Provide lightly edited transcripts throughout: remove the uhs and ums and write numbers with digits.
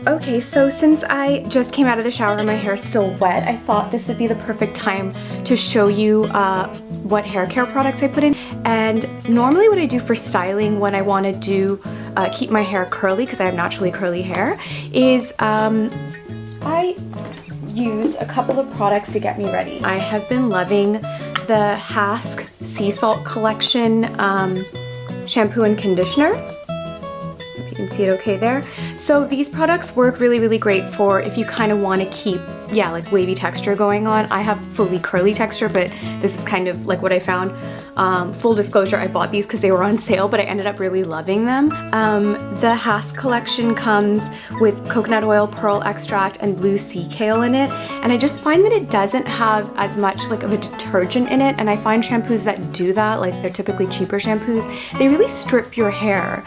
Okay, so since I just came out of the shower and my hair is still wet, I thought this would be the perfect time to show you what hair care products I put in. And normally what I do for styling when I want to do keep my hair curly, because I have naturally curly hair, is I use a couple of products to get me ready. I have been loving the Husk Sea Salt Collection shampoo and conditioner. You can see it okay there. So these products work really, really great for if you kind of want to keep, yeah, like wavy texture going on. I have fully curly texture, but this is kind of like what I found. Full disclosure, I bought these because they were on sale, but I ended up really loving them. The Husk collection comes with coconut oil, pearl extract, and blue sea kale in it. And I just find that it doesn't have as much like of a detergent in it. And I find shampoos that do that, like they're typically cheaper shampoos, they really strip your hair.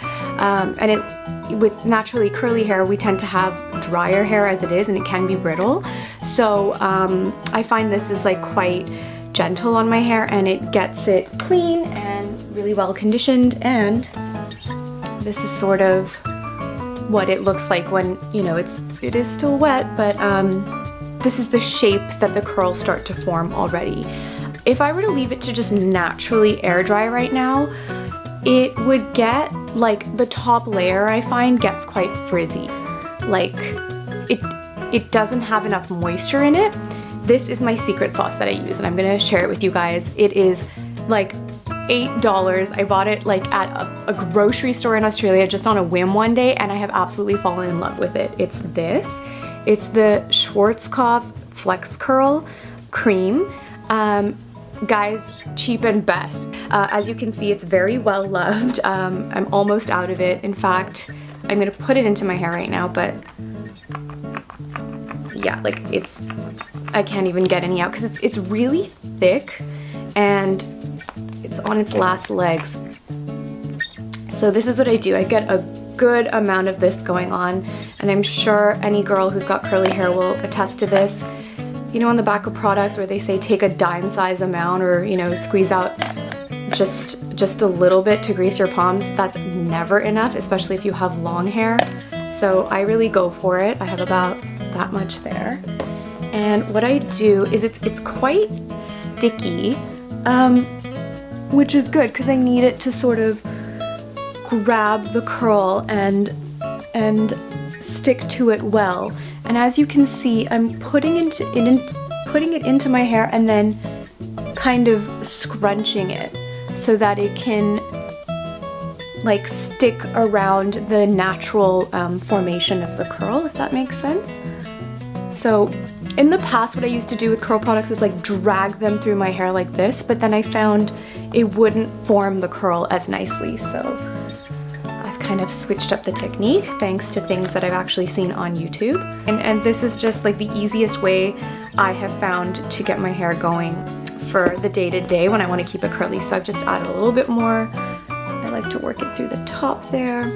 With naturally curly hair, we tend to have drier hair as it is, and it can be brittle. So I find this is like quite gentle on my hair, and it gets it clean and really well conditioned. And this is sort of what it looks like when, you know, it is still wet, but this is the shape that the curls start to form already. If I were to leave it to just naturally air dry right now, it would get, like, the top layer I find gets quite frizzy. Like, it doesn't have enough moisture in it. This is my secret sauce that I use, and I'm gonna share it with you guys. It is like $8. I bought it like at a grocery store in Australia just on a whim one day, and I have absolutely fallen in love with it. It's this. It's the Schwarzkopf Flex Curl Cream. Guys, cheap and best. As you can see, it's very well loved. I'm almost out of it. In fact, I'm gonna put it into my hair right now, but yeah, like I can't even get any out because it's really thick and it's on its last legs. So this is what I do. I get a good amount of this going on, and I'm sure any girl who's got curly hair will attest to this. You know, on the back of products where they say take a dime size amount, or, you know, squeeze out just a little bit to grease your palms. That's never enough, especially if you have long hair. So I really go for it. I have about that much there. And what I do is it's quite sticky, which is good because I need it to sort of grab the curl and stick to it well. And as you can see, I'm putting it into my hair and then kind of scrunching it so that it can like stick around the natural formation of the curl, if that makes sense. So in the past, what I used to do with curl products was like drag them through my hair like this, but then I found it wouldn't form the curl as nicely. So kind of switched up the technique thanks to things that I've actually seen on YouTube. And this is just like the easiest way I have found to get my hair going for the day-to-day when I want to keep it curly. So I've just added a little bit more. I like to work it through the top there.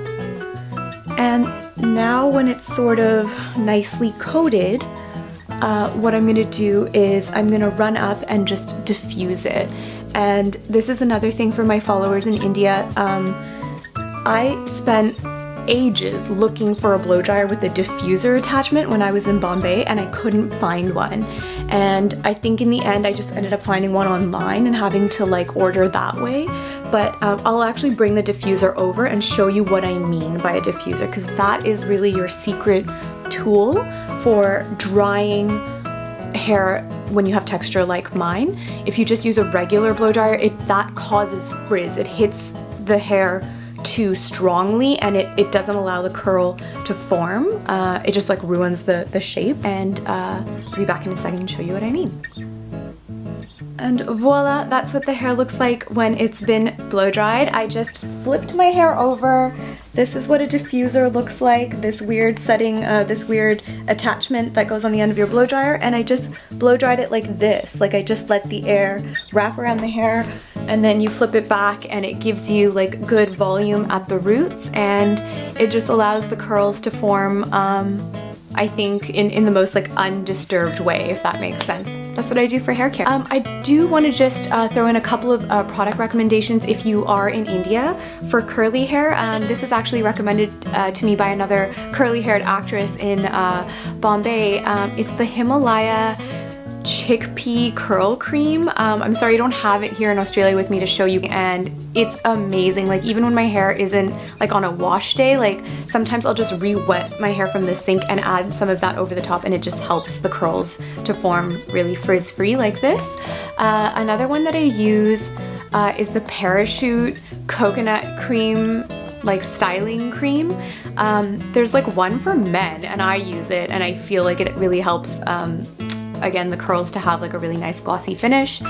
And now when it's sort of nicely coated, what I'm gonna do is I'm gonna run up and just diffuse it. And this is another thing for my followers in India. I spent ages looking for a blow dryer with a diffuser attachment when I was in Bombay, and I couldn't find one. And I think in the end I just ended up finding one online and having to like order that way. But I'll actually bring the diffuser over and show you what I mean by a diffuser, because that is really your secret tool for drying hair when you have texture like mine. If you just use a regular blow dryer, that causes frizz. It hits the hair too strongly, and it doesn't allow the curl to form. It just like ruins the shape. And I'll be back in a second and show you what I mean. And voila, that's what the hair looks like when it's been blow dried. I just flipped my hair over. This is what a diffuser looks like, this weird setting, this weird attachment that goes on the end of your blow dryer, and I just blow dried it like this. Like I just let the air wrap around the hair, and then you flip it back and it gives you like good volume at the roots, and it just allows the curls to form. I think in the most like undisturbed way, if that makes sense. That's what I do for hair care. I do want to just throw in a couple of product recommendations if you are in India for curly hair. This was actually recommended to me by another curly haired actress in Bombay. It's the Himalaya Chickpea curl cream. I'm sorry I don't have it here in Australia with me to show you, and it's amazing. Like even when my hair isn't like on a wash day, like sometimes I'll just re-wet my hair from the sink and add some of that over the top, and it just helps the curls to form really frizz-free like this. Another one that I use is the Parachute coconut cream, like styling cream. There's like one for men and I use it and I feel like it really helps again, the curls to have like a really nice glossy finish.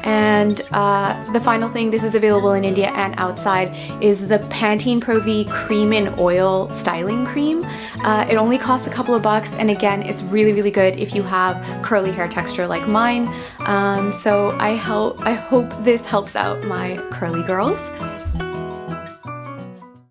And the final thing, this is available in India and outside, is the Pantene Pro V Cream in Oil Styling Cream. It only costs a couple of bucks, and again, it's really, really good if you have curly hair texture like mine. So I hope this helps out my curly girls.